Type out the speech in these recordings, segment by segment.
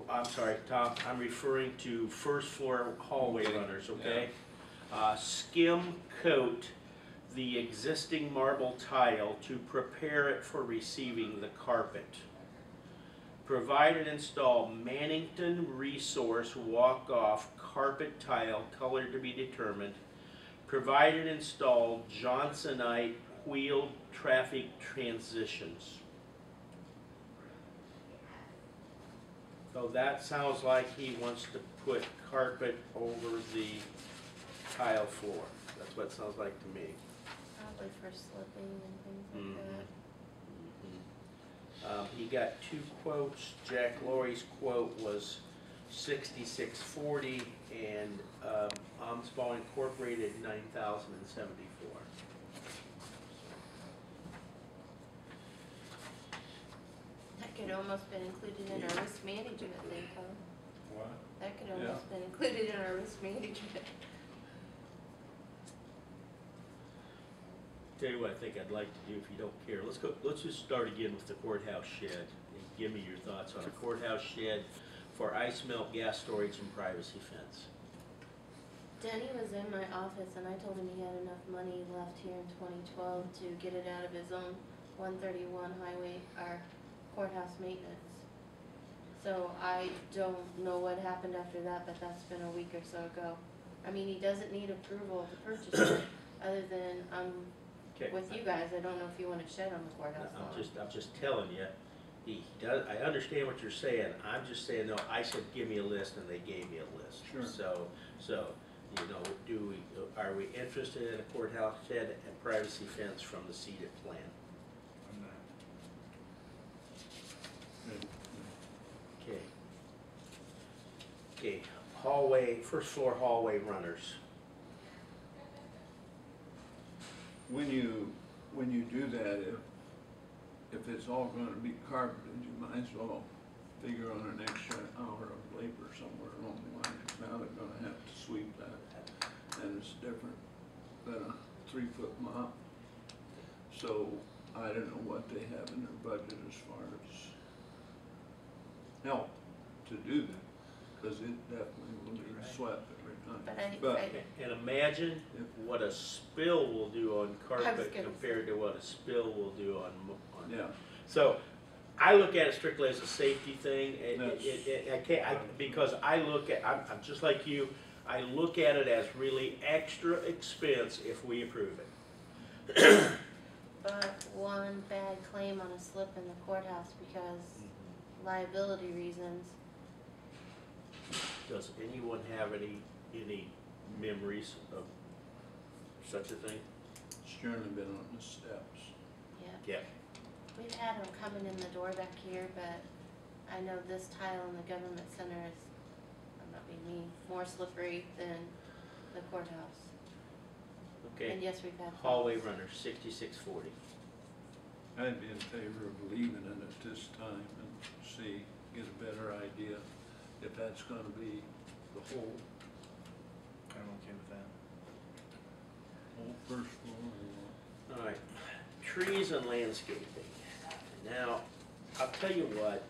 I'm sorry, Tom, I'm referring to first floor hallway runners, okay? Skim coat the existing marble tile to prepare it for receiving the carpet. Provide and install Mannington Resource walk-off carpet tile, color to be determined. Provide and install Johnsonite wheeled traffic transitions. So that sounds like he wants to put carpet over the tile floor. That's what it sounds like to me. Probably for slipping and things like that. He got two quotes. Jack Laurie's quote was $66.40, and Omsball Incorporated $9,074. That could almost been included in our risk management thing, huh? What? That could almost been included in our risk management. Tell you what I think I'd like to do, if you don't care. Let's just start again with the courthouse shed. And give me your thoughts on a courthouse shed for ice melt, gas storage, and privacy fence. Denny was in my office and I told him he had enough money left here in 2012 to get it out of his own 131 highway, our courthouse maintenance. So I don't know what happened after that, but that's been a week or so ago. I mean, he doesn't need approval to purchase it, other than with you guys. I don't know if you want a shed on the courthouse lawn. I'm just telling you, he does. I understand what you're saying. I'm just saying, no. I said give me a list, and they gave me a list. Sure. So you know, are we interested in a courthouse shed and privacy fence from the CEDIT plan? I'm not. Okay. Okay. Hallway, first floor hallway runners. When you do that, if it's all going to be carpeted, you might as well figure on an extra hour of labor somewhere along the line. Now they're going to have to sweep that, and it's different than a 3-foot mop. So I don't know what they have in their budget as far as help to do that, because it definitely will be swept every time. But And imagine what a spill will do on carpet compared to what a spill will do on. Yeah. So I look at it strictly as a safety thing. Because I look at, I'm just like you, I look at it as really extra expense if we approve it. But one bad claim on a slip in the courthouse because liability reasons. Does anyone have any memories of such a thing? It's generally been on the steps. Yeah. Yeah. We've had them coming in the door back here, but I know this tile in the government center is, I'm not being mean, more slippery than the courthouse. Okay. And yes, we've had Hallway falls. runners, $66.40. I'd be in favor of leaving it at this time and see, get a better idea if that's going to be the whole I'm okay with that. first floor or what. All right, trees and landscaping. Now, I'll tell you what,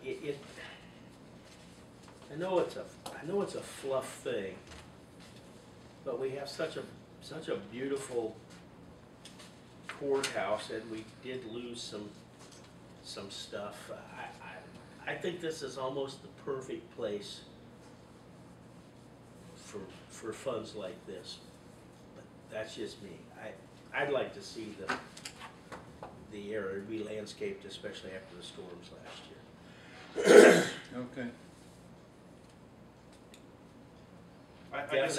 I know it's a fluff thing, but we have such a beautiful courthouse, and we did lose some stuff. I think this is almost the perfect place for funds like this, but that's just me. I'd like to see the area re-landscaped, especially after the storms last year. Okay. I guess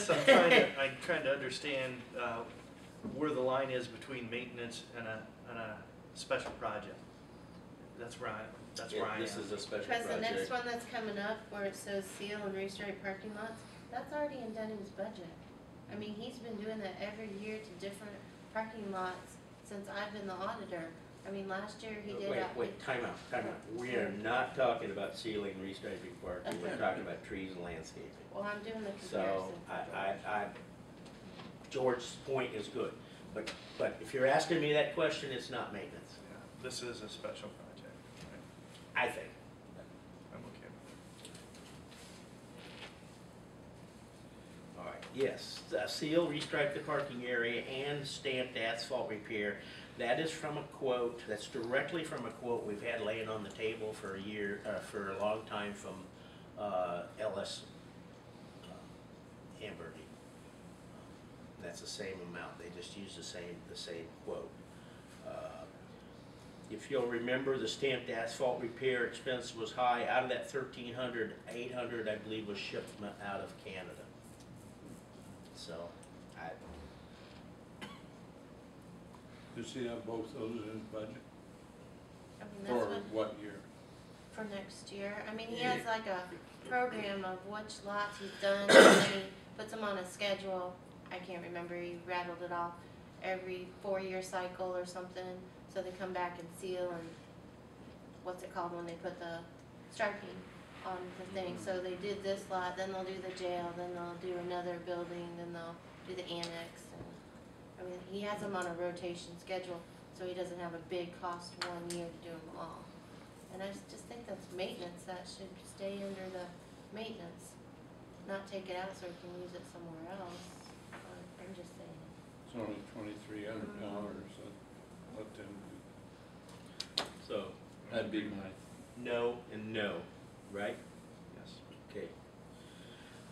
I'm trying to understand where the line is between maintenance and a special project. That's where I am. This is a special Because project. the next one that's coming up, where it says seal and restriped parking lots, that's already in Denny's budget. I mean, he's been doing that every year to different parking lots since I've been the auditor. I mean, last year he did. Wait, time out. We are not talking about sealing, restriping parking. We're talking about trees and landscaping. Well, I'm doing the comparison. So George's point is good, but if you're asking me that question, it's not maintenance. Yeah, this is a special project. I think. Yes, seal, restripe the parking area, and stamped asphalt repair. That is from a quote, that's directly from a quote we've had laying on the table for a year, for a long time from LS Hamburg. That's the same amount, they just use the same quote. If you'll remember, the stamped asphalt repair expense was high. Out of that 1,300, 800, I believe, was shipped out of Canada. So, You see how both those in budget? I mean, that's For what year? for next year. I mean, he has like a program of which lots he's done, and then he puts them on a schedule. I can't remember, he rattled it off every 4-year cycle or something. So they come back and seal and, what's it called when they put the striping on the thing. So they did this lot, then they'll do the jail, then they'll do another building, then they'll do the annex. And, I mean, he has them on a rotation schedule, so he doesn't have a big cost one year to do them all. And I just think that's maintenance, that should stay under the maintenance, not take it out so we can use it somewhere else. I'm just saying. It's only $2,300, let them do. so, That'd be my, no and no, right? Yes. Okay.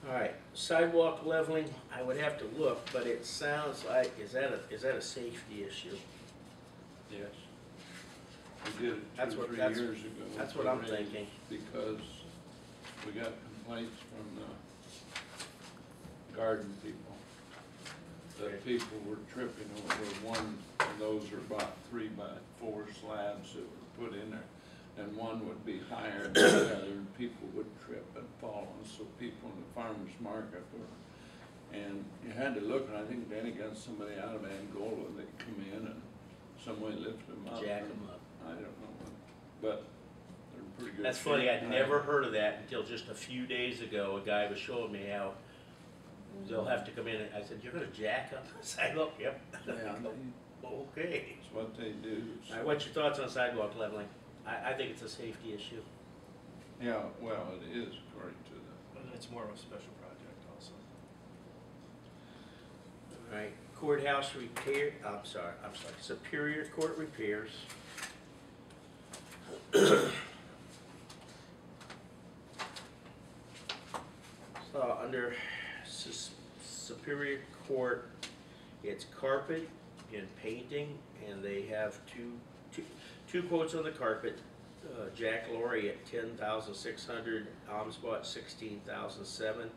All right, sidewalk leveling, I would have to look, but it sounds like, is that a safety issue? yes. We did it That's two or what- 3 that's- years ago. that's with what I'm the raise, thinking. Because we got complaints from the garden people. That people were tripping over one, and those are about 3x4 slabs that were put in there. And one would be higher than the other, and people would trip and fall, and so people in the farmer's market were, and you had to look, and I think Danny got somebody out of Angola that come in and some way lift them up. Jack 'em up. I don't know, but they're in pretty good. That's funny, shape. I'd never heard of that until just a few days ago. A guy was showing me how they'll have to come in, and I said, "You're gonna jack up the sidewalk?" Yep. Yeah, Okay. it's what they do. All right, what's your thoughts on sidewalk leveling? I think it's a safety issue. Yeah, well, it is according to the. And it's more of a special project also. All right, courthouse repair, I'm sorry, Superior Court repairs. So under Superior Court, it's carpet and painting, and they have two quotes on the carpet. Jack Laurie at $10,600, Omspot $16,007.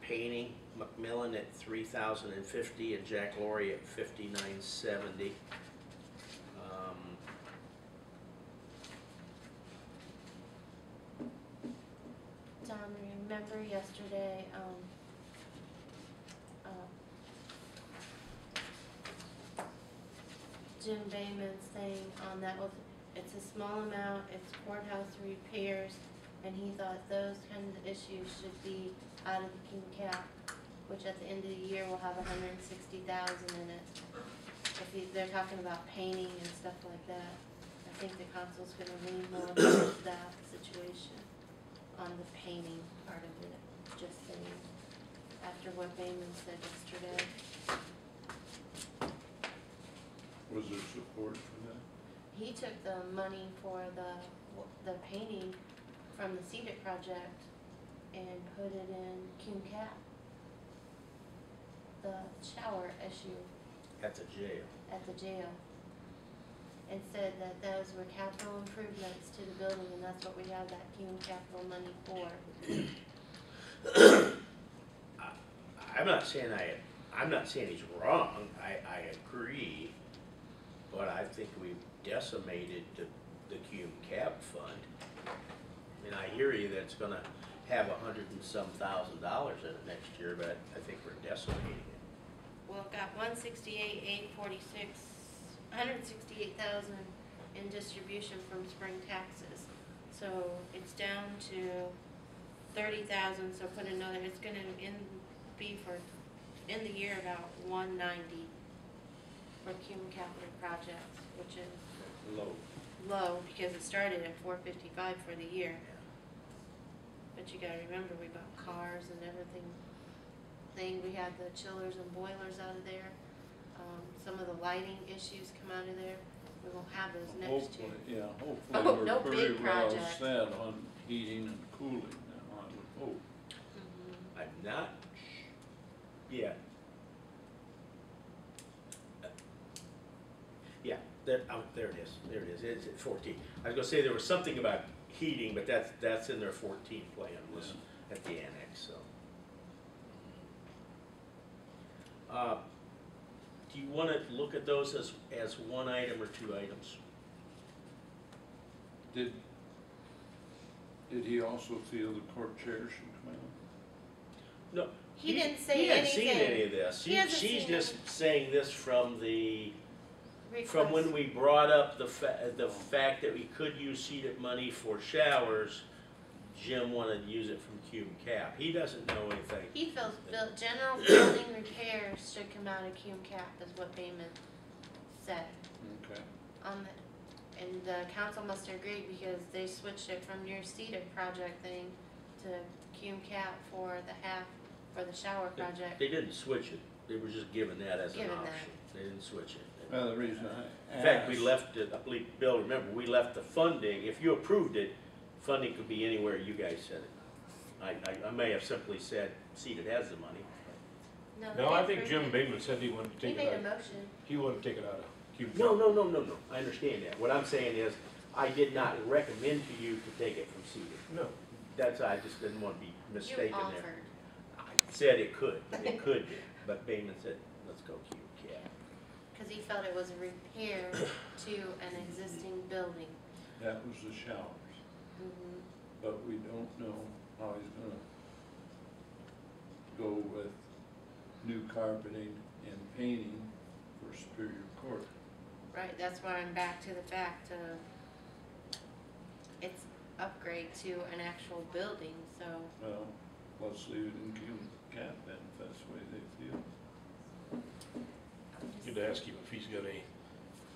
Painting, Macmillan at $3,050, and Jack Laurie at $5,970. Don, remember yesterday, Jim Bayman's thing on that was, it's a small amount, it's courthouse repairs, and he thought those kind of issues should be out of the King Cap, which at the end of the year will have $160,000 in it. If they're talking about painting and stuff like that, I think the council's gonna lean more towards that situation on the painting part of it, just saying, after what Bayman said yesterday. Was there support for that? He took the money for the painting from the CEDIT project and put it in King Cap. The shower issue At the jail. at the jail. And said that those were capital improvements to the building, and that's what we have that King capital money for. I'm not saying he's wrong, I agree, but I think we've decimated the Cume Cap fund. I mean, I hear you that it's gonna have $100,000 and some in it next year, but I think we're decimating it. Well, it got 168,846, 168,000 in distribution from spring taxes. So it's down to 30,000, so put another, it's gonna be for, in the year about 190 for Cume capital projects, which is low because it started at 455 for the year. But you gotta remember, we bought cars and everything thing, we had the chillers and boilers out of there. Some of the lighting issues come out of there. We won't have those next year. Hopefully, yeah, Oh, hopefully no we're big pretty well project. set on heating and cooling now, I would hope. Mhm. I'm not, yeah. Yeah, there it is, it's at 14. I was gonna say there was something about heating, but that's in their 14 plan, was at the annex, so. Do you wanna look at those as one item or two items? Did he also feel the court chairs should come out? No. He didn't say He hadn't seen anything. any of this. He hasn't She's seen just saying this from Request. when we brought up the fact that we could use seeded money for showers. Jim wanted to use it from Cume Cap. He doesn't know anything. He feels general building repairs should come out of Cume Cap, is what Bayman said. Okay. And the council must have agreed because they switched it from your CEDIT project thing to Cume Cap for the shower project. They didn't switch it. They were just given that as an Given option. that. They didn't switch it. Well, the reason I In fact, we asked- left it, I believe, Bill, remember, we left the funding, if you approved it, funding could be anywhere you guys said it. I may have simply said, CEDIT has the money. No, I think they Jim approved Bateman said he wanted to it. He take it made a out. motion. He wanted to take it out of Cume. No, I understand that. What I'm saying is, I did not recommend to you to take it from CEDIT. No, I just didn't want to be You mistaken there. offered. I said it could be, but Bateman said, let's go Cume Cap. Because he felt it was a repair to an existing building. that was the showers, Mhm. but we don't know how he's gonna go with new carpeting and painting for Superior Court. Right, that's why I'm back to the fact of it's upgrade to an actual building, so. Well, let's leave it in Cume Cap then, if that's the way they feel. you'd ask him if he's got any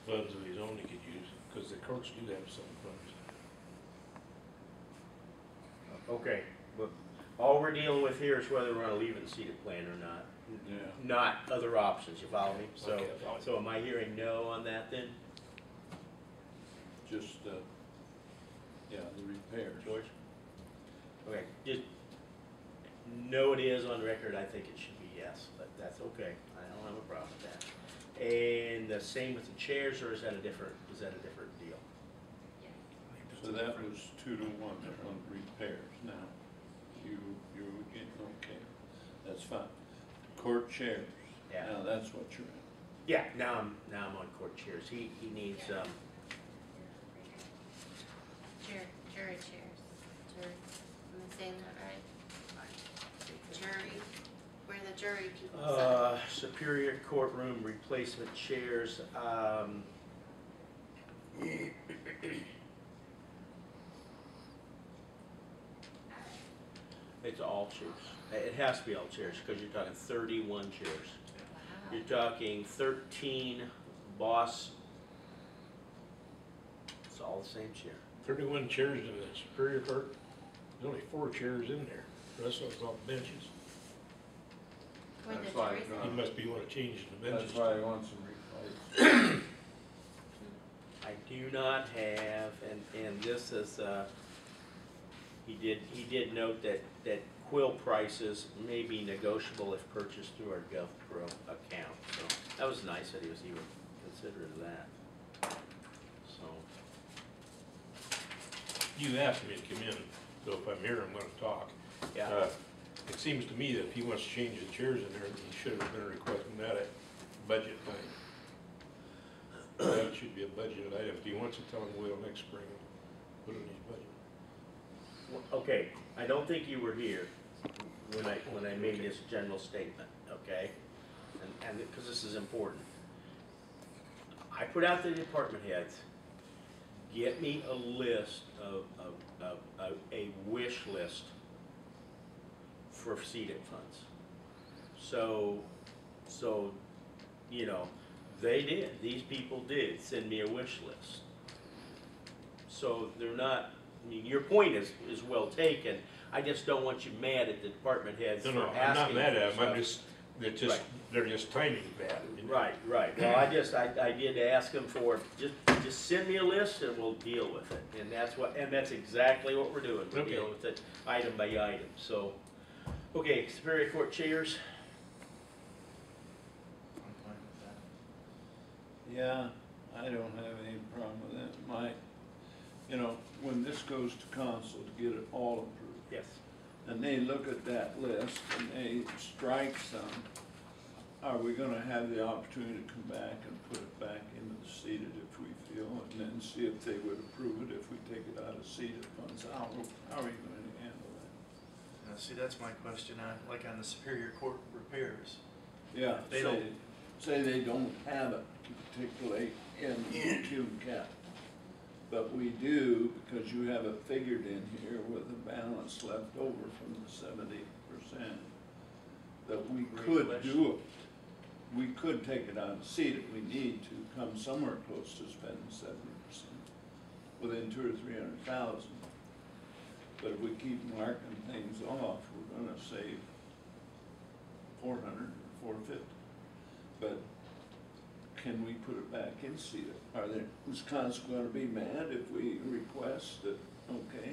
funds of his own he could use, because the courts do have some funds. Okay, but all we're dealing with here is whether we're gonna leave it in seated plan or not. Yeah. Not other options, you follow me? So, Okay, I follow you. so am I hearing no on that then, Just, yeah, the repairs. George? Okay, just, no it is on record, I think it should be yes, but that's okay, I don't have a problem with that. And the same with the chairs, or is that a different deal? So that was 2-to-1 on repairs. Now, you getting okay, that's fine. Court chairs. Yeah. Now, that's what you're at. Yeah, now I'm on court chairs, he needs, Jury chairs. Jury. Am I saying that right? Jury, where the jury people sit. Superior courtroom replacement chairs, it's all chairs. It has to be all chairs, because you're talking 31 chairs. Wow. You're talking 13 Boss, it's all the same chair. 31 chairs in the Superior Court, there's only 4 chairs in there, the rest of it's all benches. Where the That's why jury it's sit. He must be wanting to change the benches. That's why he wants them replaced. I do not have, and this is, he did note that quill prices may be negotiable if purchased through our GovPro account, so that was nice that he was even considerate of that. So, You asked me to come in, so if I'm here, I'm gonna talk. yeah, It seems to me that if he wants to change the chairs in there, he should have been requesting that at budget time. That should be a budgeted item. If he wants to tell him wait till next spring, put it in his budget. okay, I don't think you were here when I made this general statement, okay? And because this is important. I put out to the department heads, get me a list of a wish list for CEDIT funds. So, you know, these people did send me a wish list. So they're not I mean, your point is well taken. I just don't want you mad at the department heads No, for no, asking. I'm not mad at for them, I'm stuff. just, they're just, Right. they're just timing bad. you know? Right. Well, I did ask them for, just send me a list and we'll deal with it. And that's exactly what we're doing. We're Okay. dealing with it item by item, so. Okay, Superior Court chairs. I'm fine with that. Yeah, I don't have any problem with that. When this goes to council to get it all approved, Yes. and they look at that list and they strike some, are we gonna have the opportunity to come back and put it back into the CEDIT if we feel, and then see if they would approve it if we take it out of CEDIT funds? How are you gonna handle that? Now, see, that's my question on the Superior Court repairs. Yeah, They don't- say they don't have it particularly in Cume Cap. But we do, because you have it figured in here with a balance left over from the 70%, that we Great could question. do it. We could take it out of CEDIT. We need to come somewhere close to spending 70%, within 200,000 or 300,000. But if we keep marking things off, we're gonna save 400 or 450. But can we put it back in CEDIT? Is council gonna be mad if we request that, okay,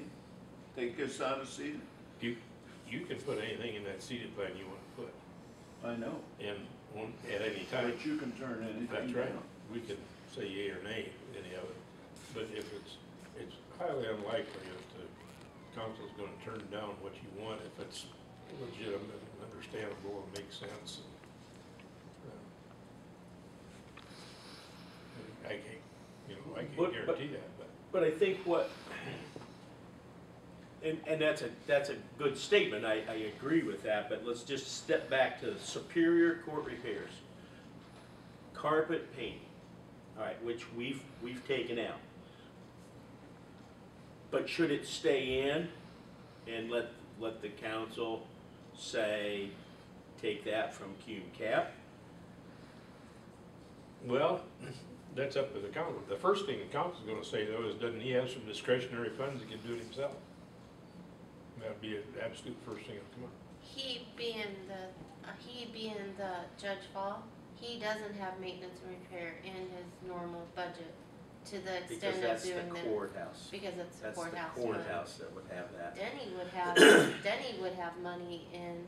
take this out of CEDIT? You can put anything in that seated plan you wanna put, I know, and at any time. but you can turn anything That's right, down. we can say yea or nay, any of it, but if it's highly unlikely that the council's gonna turn down what you want if it's legitimate and understandable and makes sense. I can't But- guarantee that, but. But I think and that's a good statement, I agree with that, but let's just step back to Superior Court repairs. Carpet painting, all right, which we've taken out. But should it stay in and let the council say, take that from Cume Cap? Well, that's up to the council. The first thing the council's gonna say though is, doesn't he have some discretionary funds he can do it himself? That'd be the absolute first thing that'll come up. He being the Judge Fall, he doesn't have maintenance and repair in his normal budget to the Because extent of that's the doing that. courthouse. Because it's the That's the courthouse. courthouse that would have that. Denny would have money in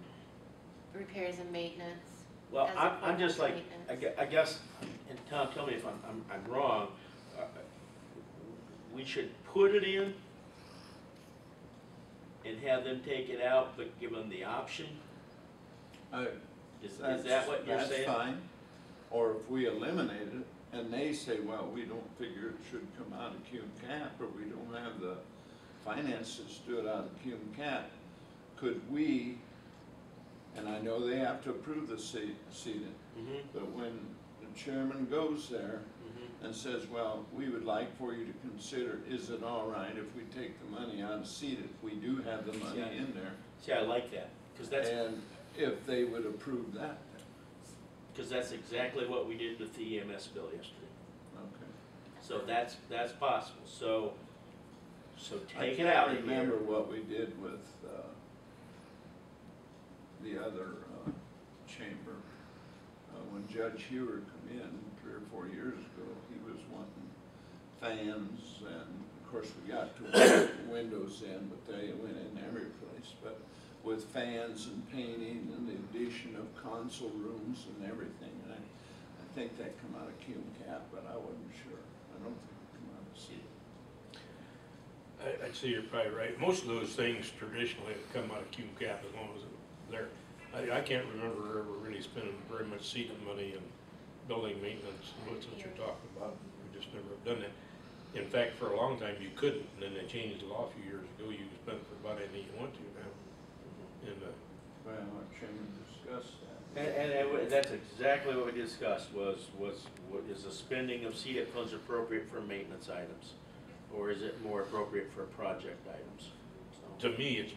repairs and maintenance. Well, as a I'm just courthouse like, maintenance. I guess, and Tom, tell me if I'm wrong, we should put it in and have them take it out, but give them the option? Is that what you're saying? That's fine, or if we eliminate it, and they say, well, we don't figure it should come out of Cume Cap, or we don't have the finances to do it out of Cume Cap, could we, and I know they have to approve the CEDIT, Mhm, but when the chairman goes there mhm. and says, well, we would like for you to consider, is it all right if we take the money out of CEDIT? We do have the money Yeah. in there. See, I like that, And if they would approve that, because that's exactly what we did with the EMS bill yesterday. okay. So that's possible, so I take it out can't of remember here. what we did with, the other, chamber. When Judge Hewer come in 3 or 4 years ago, he was wanting fans, and of course we got to put windows in, but they went in every place. But with fans and painting and the addition of console rooms and everything, and I think that come out of Cume Cap, but I wasn't sure. I don't think it come out of CEDIT. I'd say you're probably right. Most of those things traditionally have come out of Cume Cap as long as they're, I can't remember ever really spending very much seating money in building maintenance, and what's what you're talking about. We just never have done that. In fact, for a long time you couldn't, and then they changed the law a few years ago. You could spend for about anything you want to now. And, Well, our chairman discussed that. And that's exactly what we discussed, was is the spending of CEDIT funds appropriate for maintenance items? Or is it more appropriate for project items? So- to me, it's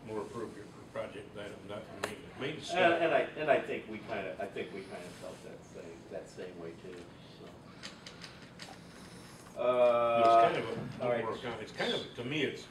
more appropriate for project item, not for maintenance. Maintenance And I think we kind of felt that same way too, so. It's kind of a, all right. it's kind of, to me, it's